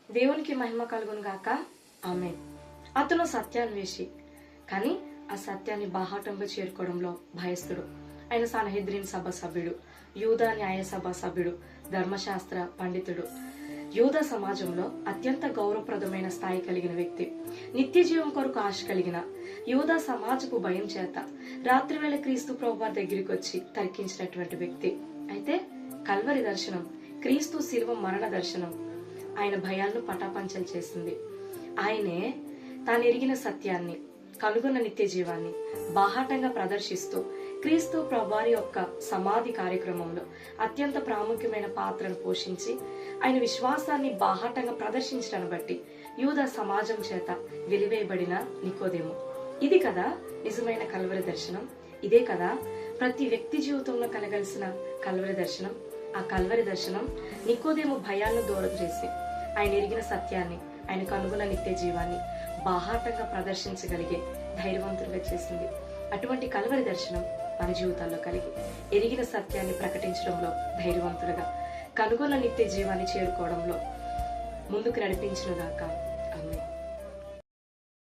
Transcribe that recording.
దేవునికి మహిమ కలుగును గాక. ఆమేన్. అతను సత్యాన్వేషి, కానీ ఆ సత్యాన్ని బాహాటంగా చేరుకోవడంలో భయస్థుడు. ఆయన సన్హెద్రిన్ సభ సభ్యుడు, యూదా న్యాయ సభ సభ్యుడు, ధర్మశాస్త్ర పండితుడు. యూదా సమాజంలో అత్యంత గౌరవప్రదమైన స్థాయి కలిగిన వ్యక్తి. నిత్య జీవం కొరకు ఆశ కలిగిన యూదా సమాజపు భయం చేత రాత్రివేళ క్రీస్తు ప్రభువారి దగ్గరికి వచ్చి తర్కించినటువంటి వ్యక్తి. అయితే కల్వరి దర్శనం, క్రీస్తు శిలువ మరణ దర్శనం ఆయన భయాలను పటాపంచలు చేసింది. ఆయనే తాను ఎరిగిన సత్యాన్ని, కనుగొన్న నిత్య జీవాన్ని బాహాటంగా ప్రదర్శిస్తూ క్రీస్తు ప్రభువారి యొక్క సమాధి కార్యక్రమంలో అత్యంత ప్రాముఖ్యమైన పాత్రను పోషించి ఆయన విశ్వాసాన్ని బాహాటంగా ప్రదర్శించడాన్ని బట్టి యూదా సమాజం చేత వెలివేయబడిన నికోదేము. ఇది కదా నిజమైన కల్వరి దర్శనం. ఇదే కదా ప్రతి వ్యక్తి జీవితంలో కలగలిసిన కల్వరి దర్శనం. ఆ కల్వరి దర్శనం నికోదేము భయాలను దూరం చేసి ఆయన ఎరిగిన సత్యాన్ని, ఆయన కనుగొన్న నిత్య జీవాన్ని బాహాటంగా ప్రదర్శించగలిగే ధైర్యవంతులుగా చేసింది. అటువంటి కల్వరి దర్శనం మన జీవితాల్లో కలిగి ఎరిగిన సత్యాన్ని ప్రకటించడంలో ధైర్యవంతులుగా, కనుగొన్న నిత్య జీవాన్ని చేరుకోవడంలో ముందుకు నడిపించిన దాకా. ఆమేన్.